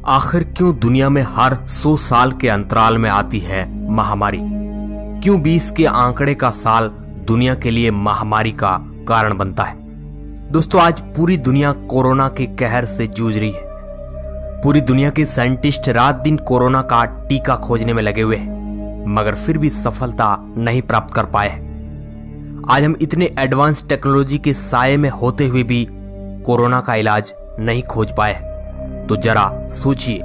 आखिर क्यों दुनिया में हर 100 साल के अंतराल में आती है महामारी? क्यों 20 के आंकड़े का साल दुनिया के लिए महामारी का कारण बनता है? दोस्तों, आज पूरी दुनिया कोरोना के कहर से जूझ रही है। पूरी दुनिया के साइंटिस्ट रात दिन कोरोना का टीका खोजने में लगे हुए हैं, मगर फिर भी सफलता नहीं प्राप्त कर पाए हैं। आज हम इतने एडवांस टेक्नोलॉजी के साये में होते हुए भी कोरोना का इलाज नहीं खोज पाए हैं। तो जरा सोचिए,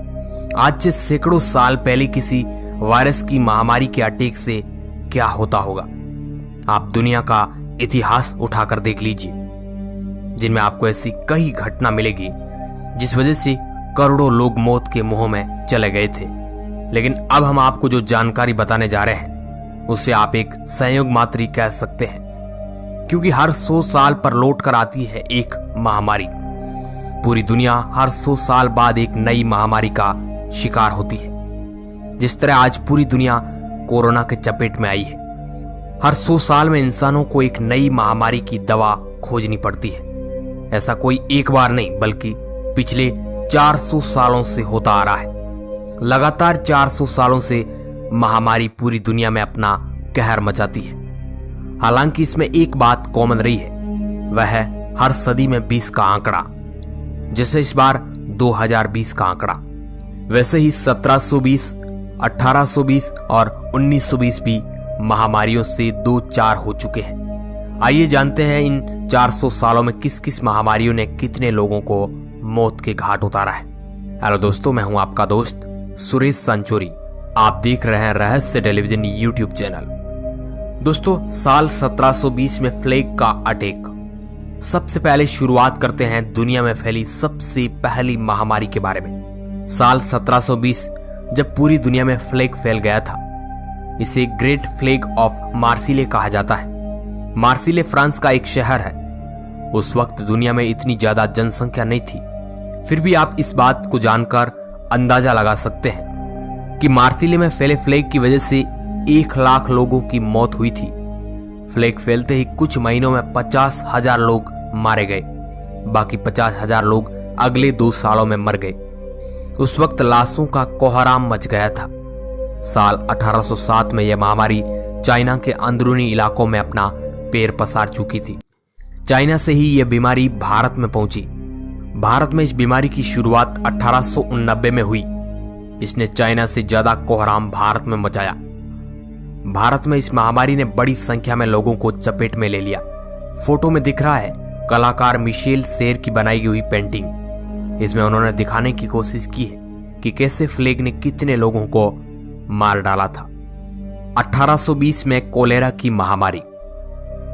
आज से सैकड़ों साल पहले किसी वायरस की महामारी के अटैक से क्या होता होगा। आप दुनिया का इतिहास उठाकर देख लीजिए, जिनमें आपको ऐसी कई घटना मिलेगी जिस वजह से करोड़ों लोग मौत के मुंह में चले गए थे। लेकिन अब हम आपको जो जानकारी बताने जा रहे हैं उसे आप एक संयोग मात्र ही कह सकते हैं, क्योंकि हर 100 साल पर लौट कर आती है एक महामारी। पूरी दुनिया हर 100 साल बाद एक नई महामारी का शिकार होती है। जिस तरह आज पूरी दुनिया कोरोना के चपेट में आई है, हर 100 साल में इंसानों को एक नई महामारी की दवा खोजनी पड़ती है। ऐसा कोई एक बार नहीं, बल्कि पिछले 400 सालों से होता आ रहा है। लगातार 400 सालों से महामारी पूरी दुनिया में अपना कहर मचाती है। हालांकि इसमें एक बात कॉमन रही है, वह है हर सदी में 20 का आंकड़ा। जैसे इस बार 2020 का आंकड़ा, वैसे ही 1720, 1820 और 1920 भी महामारियों से 2-4 हो चुके हैं। आइए जानते हैं इन 400 सालों में किस किस महामारियों ने कितने लोगों को मौत के घाट उतारा है। हेलो दोस्तों, मैं हूं आपका दोस्त सुरेश संचोरी। आप देख रहे हैं रहस्य टेलीविजन यूट्यूब चैनल। दोस्तों, साल 1720 में प्लेग का अटैक। सबसे पहले शुरुआत करते हैं दुनिया में फैली सबसे पहली महामारी के बारे में। साल 1720 जब पूरी दुनिया में प्लेग फैल गया था, इसे ग्रेट प्लेग ऑफ मार्सिले कहा जाता है। मार्सिले फ्रांस का एक शहर है। उस वक्त दुनिया में इतनी ज्यादा जनसंख्या नहीं थी, फिर भी आप इस बात को जानकर अंदाजा लगा सकते हैं कि मार्सिले में फैले प्लेग की वजह से 1 लाख लोगों की मौत हुई थी। प्लेग फैलते ही कुछ महीनों में 50,000 लोग मारे गए, बाकी 50,000 लोग अगले 2 सालों में मर गए। उस वक्त लाशों का कोहराम मच गया था। साल 1807 में यह महामारी चाइना के अंदरूनी इलाकों में अपना पैर पसार चुकी थी। चाइना से ही यह बीमारी भारत में पहुंची। भारत में इस बीमारी की शुरुआत 1889 में हुई। इसने चाइना से ज्यादा कोहराम भारत में मचाया। भारत में इस महामारी ने बड़ी संख्या में लोगों को चपेट में ले लिया। फोटो में दिख रहा है कलाकार मिशेल सेर की बनाई हुई पेंटिंग। इसमें उन्होंने दिखाने की कोशिश की है कि कैसे प्लेग ने कितने लोगों को मार डाला था। 1820 में कोलेरा की महामारी।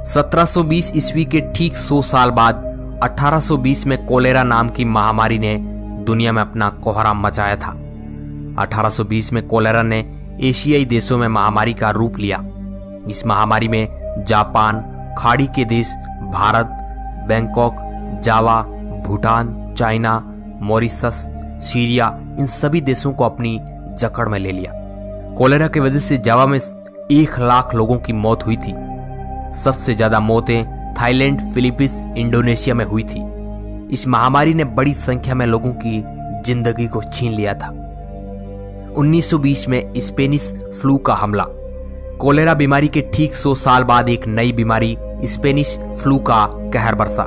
1720 ईस्वी के ठीक 100 साल बाद 1820 में कोलेरा नाम की महामारी ने दुनिया में अपना कोहराम मचाया था। 1820 में कोलेरा ने एशियाई देशों में महामारी का रूप लिया। इस महामारी में जापान, खाड़ी के देश, भारत, बैंकॉक, जावा, भूटान, चाइना, मॉरिशस, सीरिया, इन सभी देशों को अपनी जकड़ में ले लिया। कोलेरा की वजह से जावा में 1 लाख लोगों की मौत हुई थी। सबसे ज्यादा मौतें थाईलैंड, फिलीपींस, इंडोनेशिया में हुई थी। इस महामारी ने बड़ी संख्या में लोगों की जिंदगी को छीन लिया था। 1920 में स्पेनिश फ्लू का हमला। कोलेरा बीमारी के ठीक 100 साल बाद एक नई बीमारी स्पेनिश फ्लू का कहर बरसा।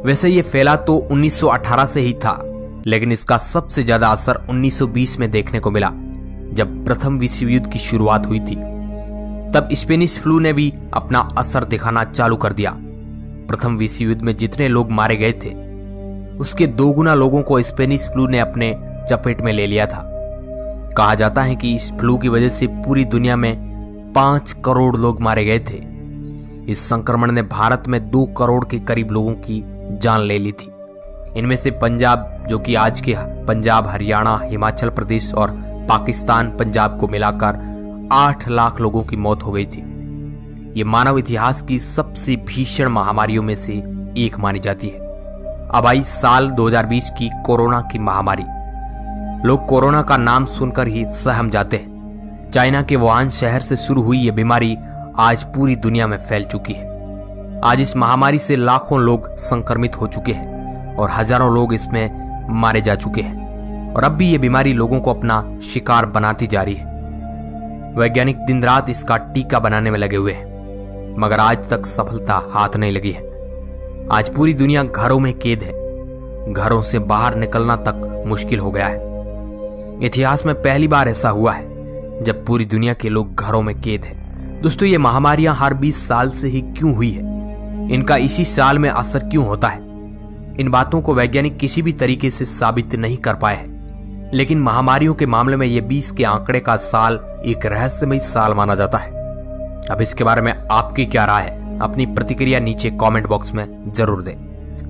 वैसे ये फैला तो 1918 से ही था, लेकिन इसका सबसे ज्यादा असर 1920 में देखने को मिला, जब प्रथम विश्व युद्ध की शुरुआत हुई थी। तब स्पेनिश फ्लू ने भी अपना असर दिखाना चालू कर दिया। प्रथम विश्व युद्ध में जितने लोग मारे गए थे, उसके 2 गुना लोगों को स्पेनिश फ्लू ने अपने चपेट में ले लिया था। कहा जाता है कि इस फ्लू की वजह से पूरी दुनिया में 5 करोड़ लोग मारे गए थे। इस संक्रमण ने भारत में 2 करोड़ के करीब लोगों की जान ले ली थी। इनमें से पंजाब, जो कि आज के पंजाब, हरियाणा, हिमाचल प्रदेश और पाकिस्तान, पंजाब को मिलाकर 8 लाख लोगों की मौत हो गई थी। ये मानव इतिहास की सबसे भीषण महामारियों में से एक मानी जाती है। अब आई साल 2020 की कोरोना की महामारी। लोग कोरोना का नाम सुनकर ही सहम जाते हैं। चाइना के वुहान शहर से शुरू हुई ये बीमारी आज पूरी दुनिया में फैल चुकी है। आज इस महामारी से लाखों लोग संक्रमित हो चुके हैं और हजारों लोग इसमें मारे जा चुके हैं। और अब भी ये बीमारी लोगों को अपना शिकार बनाती जा रही है। वैज्ञानिक दिन रात इसका टीका बनाने में लगे हुए हैं, मगर आज तक सफलता हाथ नहीं लगी है। आज पूरी दुनिया घरों में कैद है, घरों से बाहर निकलना तक मुश्किल हो गया है। इतिहास में पहली बार ऐसा हुआ है जब पूरी दुनिया के लोग घरों में कैद है। दोस्तों, ये महामारियां हर 20 साल से ही क्यों हुई है, इनका इसी साल में असर क्यों होता है, इन बातों को वैज्ञानिक किसी भी तरीके से साबित नहीं कर पाए हैं। लेकिन महामारियों के मामले में ये 20 के आंकड़े का साल एक रहस्यमय साल माना जाता है। अब इसके बारे में आपकी क्या राय है, अपनी प्रतिक्रिया नीचे कमेंट बॉक्स में जरूर दें।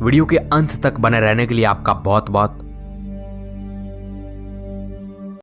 वीडियो के अंत तक बने रहने के लिए आपका बहुत बहुत